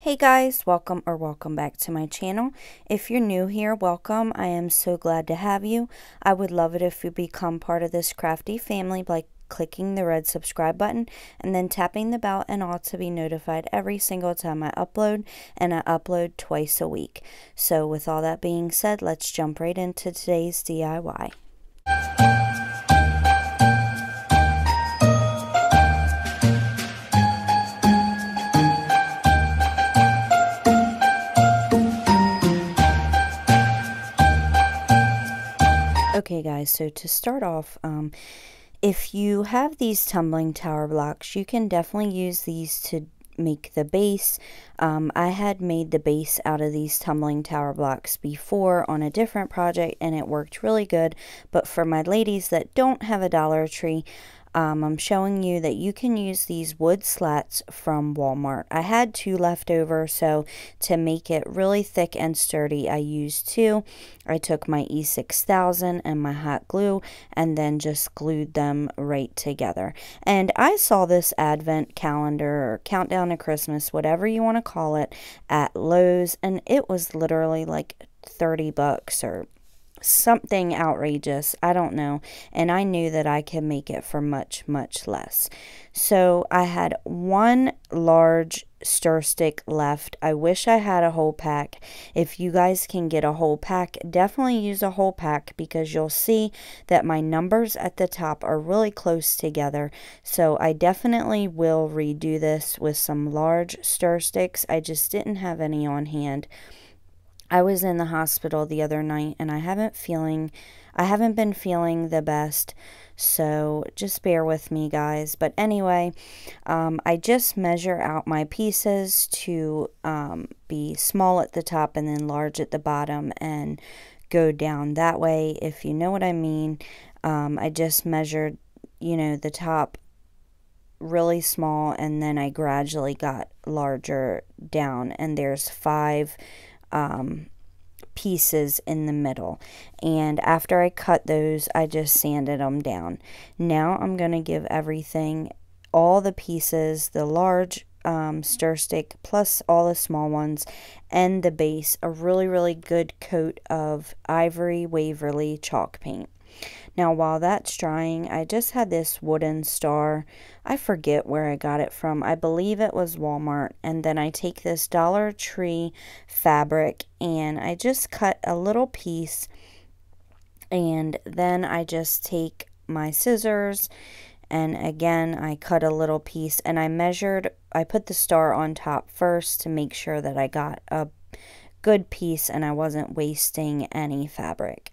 Hey guys, welcome back to my channel. If you're new here, welcome. I am so glad to have you. I would love it if you become part of this crafty family by clicking the red subscribe button and then tapping the bell and all to be notified every single time I upload, and I upload twice a week. So with all that being said, let's jump right into today's DIY. Okay guys, so to start off, if you have these tumbling tower blocks, you can definitely use these to make the base. I had made the base out of these tumbling tower blocks before on a different project and it worked really good. But for my ladies that don't have a Dollar Tree, I'm showing you that you can use these wood slats from Walmart. I had 2 left over, so to make it really thick and sturdy, I used 2. I took my E6000 and my hot glue and then just glued them right together. And I saw this advent calendar or countdown to Christmas, whatever you want to call it, at Lowe's, and it was literally like 30 bucks or something outrageous. I don't know. And I knew that I could make it for much less. So I had 1 large stir stick left. I wish I had a whole pack. If you guys can get a whole pack, definitely use a whole pack because you'll see that my numbers at the top are really close together. So I definitely will redo this with some large stir sticks. I just didn't have any on hand. I was in the hospital the other night and I haven't been feeling the best, so just bear with me guys. But anyway, I just measure out my pieces to be small at the top and then large at the bottom and go down that way, if you know what I mean. I just measured, the top really small and then I gradually got larger down, and there's 5 pieces in the middle, and after I cut those I just sanded them down. Now I'm going to give everything, all the pieces, the large stir stick plus all the small ones and the base, a really good coat of Ivory Waverly chalk paint. Now while that's drying, I just had this wooden star. I forget where I got it from. I believe it was Walmart. And then I take this Dollar Tree fabric and I just cut a little piece, and then I just take my scissors and again I cut a little piece, and I put the star on top first to make sure that I got a good piece and I wasn't wasting any fabric.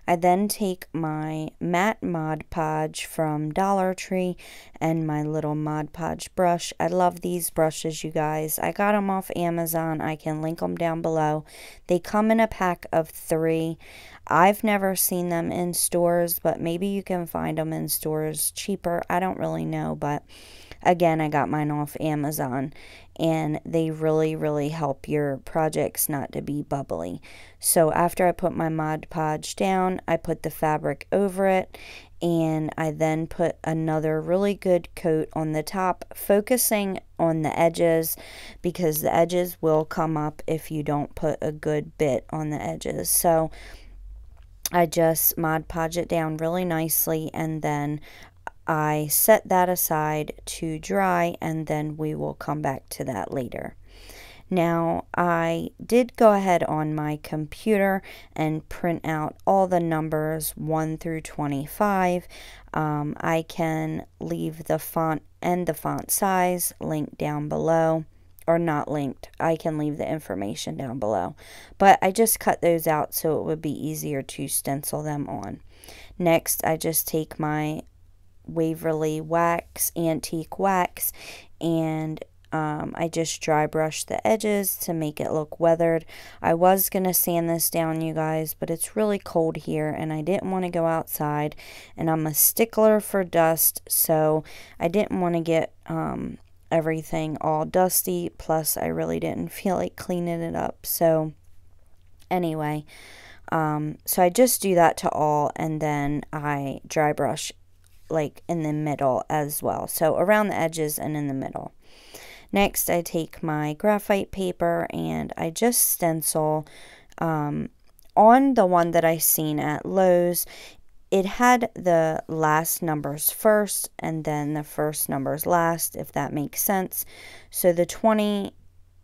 I then take my matte Mod Podge from Dollar Tree and my little Mod Podge brush. I love these brushes, you guys. I got them off Amazon. I can link them down below. They come in a pack of 3. I've never seen them in stores, but maybe you can find them in stores cheaper. I don't really know, but again, I got mine off Amazon, and they really help your projects not to be bubbly. So after I put my Mod Podge down, I put the fabric over it, and I then put another really good coat on the top, focusing on the edges because the edges will come up if you don't put a good bit on the edges. So I just Mod Podge it down really nicely, and then I set that aside to dry, and then we will come back to that later. Now, I did go ahead on my computer and print out all the numbers 1 through 25. I can leave the font and the font size linked down below, or not linked. I can leave the information down below, but I just cut those out so it would be easier to stencil them on. Next, I just take my Waverly wax, antique wax, and I just dry brush the edges to make it look weathered. I was going to sand this down, you guys, but it's really cold here and I didn't want to go outside, and I'm a stickler for dust, so I didn't want to get everything all dusty, plus I really didn't feel like cleaning it up. So anyway, so I just do that to all, and then I dry brush like in the middle as well, so around the edges and in the middle. Next, I take my graphite paper and I just stencil on the one that I seen at Lowe's. It had the last numbers first and then the first numbers last, if that makes sense. So the 20,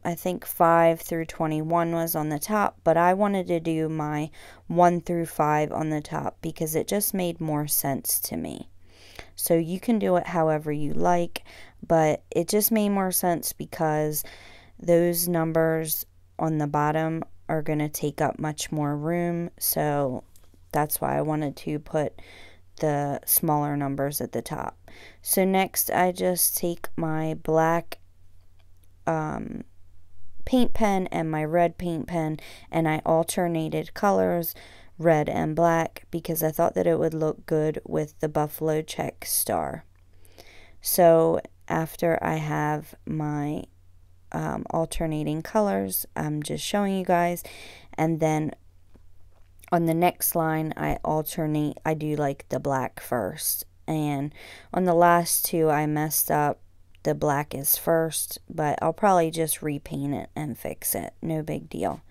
I think 5 through 21 was on the top, but I wanted to do my 1 through 5 on the top because it just made more sense to me. So you can do it however you like, but it just made more sense because those numbers on the bottom are going to take up much more room. So that's why I wanted to put the smaller numbers at the top. So next I just take my black paint pen and my red paint pen, and I alternated colors, red and black, because I thought that it would look good with the buffalo check star. So after I have my alternating colors, I'm just showing you guys, and then on the next line I do like the black first, and on the last two I messed up. The black is first, but I'll probably just repaint it and fix it, no big deal.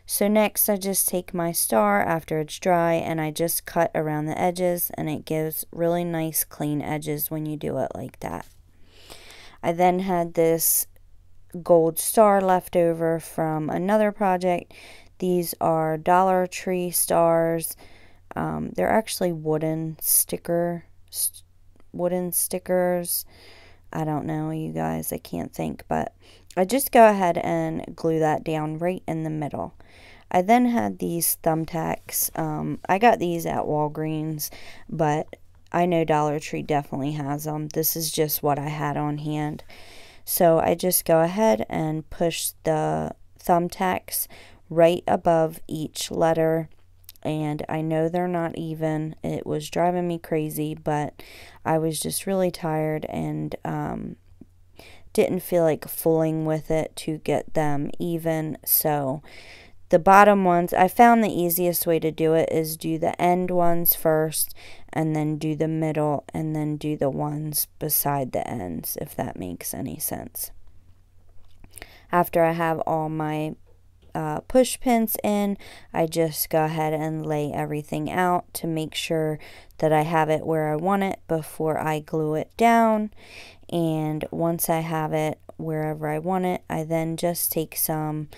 So next I just take my star after it's dry and I just cut around the edges, and it gives really nice clean edges when you do it like that. I then had this gold star left over from another project. These are Dollar Tree stars. They're actually wooden stickers. I don't know, you guys, I can't think, but I just go ahead and glue that down right in the middle. I then had these thumbtacks. I got these at Walgreens, but I know Dollar Tree definitely has them. This is just what I had on hand. So I just go ahead and push the thumbtacks right above each letter, and I know they're not even. It was driving me crazy, but I was just really tired and didn't feel like fooling with it to get them even. So the bottom ones, I found the easiest way to do it is do the end ones first, and then do the middle, and then do the ones beside the ends, if that makes any sense. After I have all my push pins in, I just go ahead and lay everything out to make sure that I have it where I want it before I glue it down. And once I have it wherever I want it, I then just take some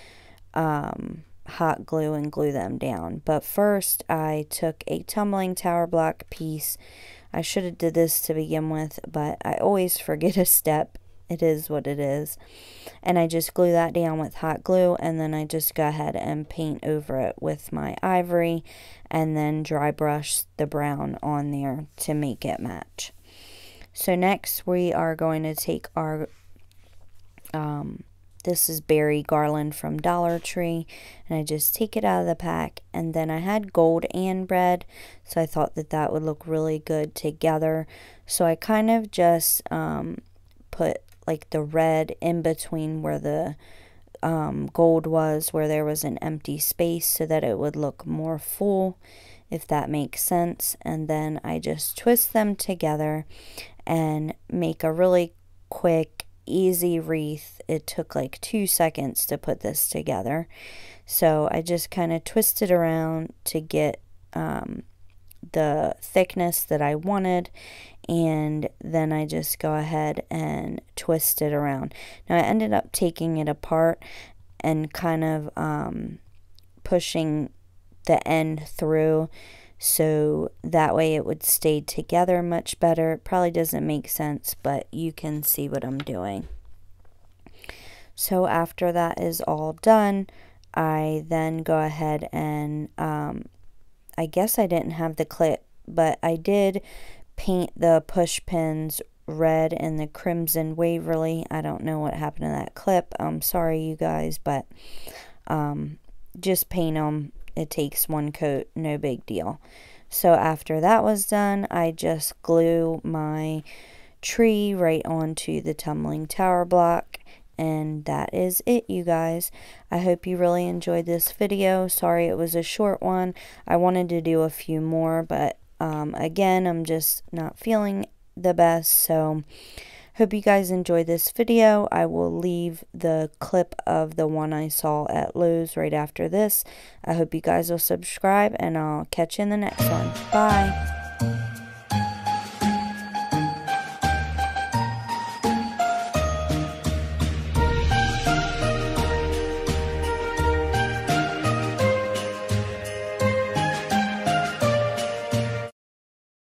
hot glue and glue them down. But first I took a tumbling tower block piece. I should have did this to begin with, but I always forget a step. It is what it is. And I just glue that down with hot glue, and then I just go ahead and paint over it with my ivory, and then dry brush the brown on there to make it match. So next we are going to take our, this is berry garland from Dollar Tree, and I just take it out of the pack, and then I had gold and red, so I thought that that would look really good together. So I kind of just put like the red in between where the gold was, where there was an empty space, so that it would look more full, if that makes sense. And then I just twist them together and make a really quick, easy wreath. It took like 2 seconds to put this together. So I just kind of twist it around to get the thickness that I wanted, and then I just go ahead and twist it around. Now I ended up taking it apart and kind of pushing the end through, so that way it would stay together much better. It probably doesn't make sense, but you can see what I'm doing. So after that is all done, I then go ahead and I guess I didn't have the clip, but I did paint the push pins red and the crimson Waverly. I don't know what happened to that clip. I'm sorry, you guys, but just paint them. It takes one coat, no big deal. So after that was done, I just glue my tree right onto the tumbling tower block. And that is it, you guys. I hope you really enjoyed this video. Sorry it was a short one. I wanted to do a few more, but again, I'm just not feeling the best. So Hope you guys enjoy this video. I will leave the clip of the one I saw at Lowe's right after this. I hope you guys will subscribe, and I'll catch you in the next one. Bye.